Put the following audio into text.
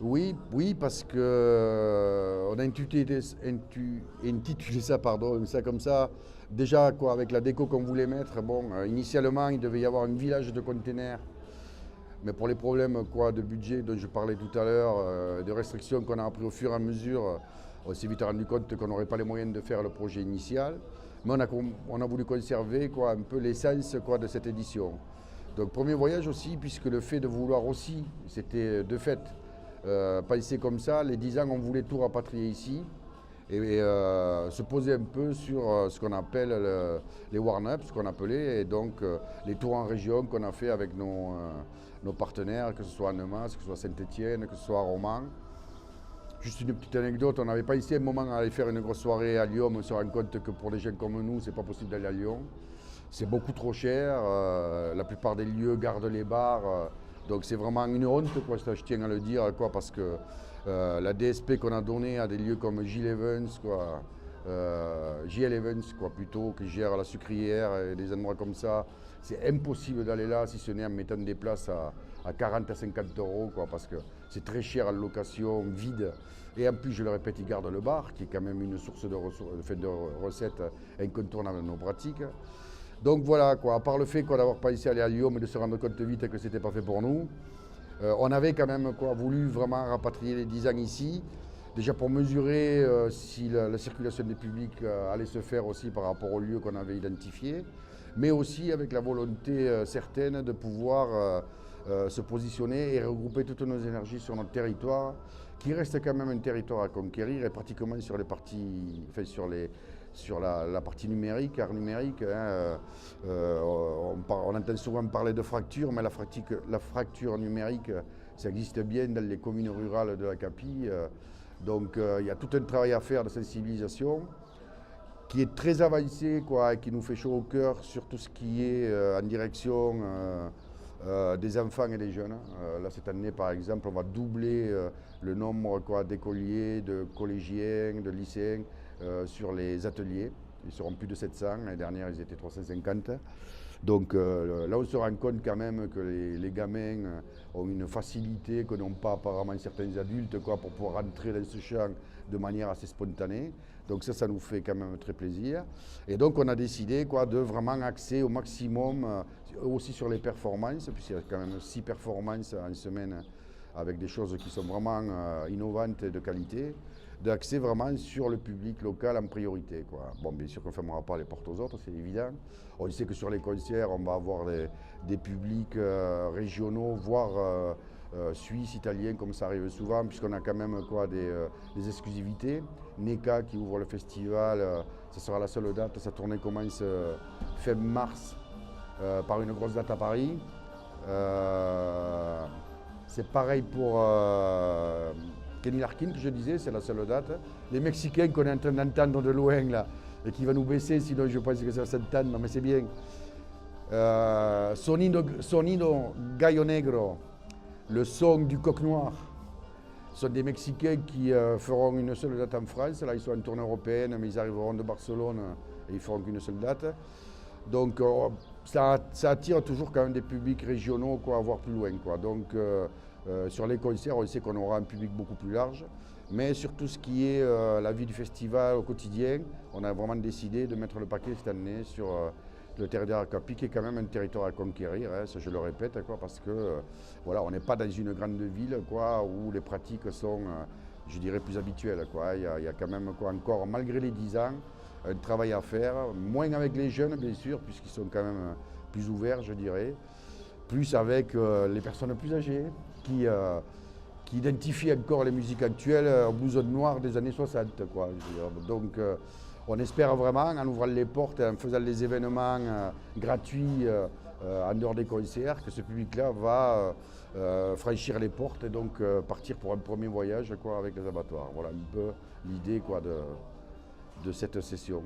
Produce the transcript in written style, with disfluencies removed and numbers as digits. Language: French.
Oui, parce que on a intitulé ça, pardon, ça comme ça. Déjà, quoi, avec la déco qu'on voulait mettre, bon, initialement, il devait y avoir un village de containers, mais pour les problèmes quoi, de budget dont je parlais tout à l'heure, de restrictions qu'on a appris au fur et à mesure, on s'est vite rendu compte qu'on n'aurait pas les moyens de faire le projet initial. Mais on a voulu conserver quoi, un peu l'essence quoi, de cette édition. Donc premier voyage aussi, puisque le fait de vouloir aussi, c'était de fait penser comme ça, les 10 ans on voulait tout rapatrier ici et se poser un peu sur ce qu'on appelle les warm-up, ce qu'on appelait, et donc les tours en région qu'on a fait avec nos partenaires, que ce soit à Annemasse, que ce soit à Saint-Étienne, que ce soit à Romans. Juste une petite anecdote, on n'avait pas ici un moment à aller faire une grosse soirée à Lyon, on se rend compte que pour des gens comme nous, c'est pas possible d'aller à Lyon. C'est beaucoup trop cher, la plupart des lieux gardent les bars, donc c'est vraiment une honte, quoi, je tiens à le dire, quoi, parce que la DSP qu'on a donnée à des lieux comme Gilles Evans, quoi, JL Evans, quoi, plutôt, qui gère la sucrière et des endroits comme ça, c'est impossible d'aller là si ce n'est en mettant des places à 40 à 50 euros, quoi, parce que c'est très cher en location, vide. Et en plus, je le répète, ils gardent le bar, qui est quand même une source de recettes incontournable dans nos pratiques. Donc voilà, quoi, à part le fait d'avoir pas essayé d'aller à Lyon, mais de se rendre compte vite que c'était pas fait pour nous, on avait quand même quoi, voulu vraiment rapatrier les 10 ans ici, déjà pour mesurer si la circulation des publics allait se faire aussi par rapport au lieu qu'on avait identifié, mais aussi avec la volonté certaine de pouvoir se positionner et regrouper toutes nos énergies sur notre territoire, qui reste quand même un territoire à conquérir et pratiquement sur les parties, enfin sur la partie numérique, art numérique. Hein, on entend souvent parler de fracture, mais la fracture numérique, ça existe bien dans les communes rurales de la Capie. Donc il y a tout un travail à faire de sensibilisation qui est très avancé, quoi, et qui nous fait chaud au cœur sur tout ce qui est en direction des enfants et des jeunes. Là, cette année, par exemple, on va doubler le nombre quoi, d'écoliers, de collégiens, de lycéens sur les ateliers. Ils seront plus de 700. L'année dernière, ils étaient 350. Donc là, on se rend compte quand même que les gamins ont une facilité que n'ont pas apparemment certains adultes quoi, pour pouvoir rentrer dans ce champ de manière assez spontanée. Donc ça nous fait quand même très plaisir. Et donc on a décidé quoi, de vraiment axer au maximum aussi sur les performances, puisqu'il y a quand même 6 performances en semaine avec des choses qui sont vraiment innovantes et de qualité, d'axer vraiment sur le public local en priorité. Quoi. Bon, bien sûr qu'on ne fermera pas les portes aux autres, c'est évident. On sait que sur les concerts, on va avoir des publics régionaux, voire suisses, italiens, comme ça arrive souvent, puisqu'on a quand même quoi, des exclusivités. NECA qui ouvre le festival, ce sera la seule date, sa tournée commence fin mars par une grosse date à Paris. C'est pareil pour Kenny Larkin que je disais, c'est la seule date. Les Mexicains qu'on est en train d'entendre de loin là, et qui va nous baisser, sinon je pense que ça va s'entendre, mais c'est bien. Sonido Gallo Negro, le son du coq noir. Ce sont des Mexicains qui feront une seule date en France. Là, ils sont en tournée européenne, mais ils arriveront de Barcelone et ils feront qu'une seule date. Donc, ça attire toujours quand même des publics régionaux, quoi, à voir plus loin. Quoi. Donc, sur les concerts, on sait qu'on aura un public beaucoup plus large. Mais sur tout ce qui est la vie du festival au quotidien, on a vraiment décidé de mettre le paquet cette année sur le territoire Capi, qui est quand même un territoire à conquérir, hein, ça je le répète, quoi, parce que voilà, on n'est pas dans une grande ville quoi, où les pratiques sont, je dirais, plus habituelles. Quoi. Il y a quand même quoi, encore, malgré les 10 ans, un travail à faire, moins avec les jeunes bien sûr, puisqu'ils sont quand même plus ouverts, je dirais, plus avec les personnes plus âgées qui identifient encore les musiques actuelles en blouson noir des années 60. Quoi, donc on espère vraiment, en ouvrant les portes et en faisant les événements gratuits en dehors des concerts, que ce public-là va franchir les portes et donc partir pour un premier voyage quoi, avec les abattoirs. Voilà un peu l'idée quoi, de cette session.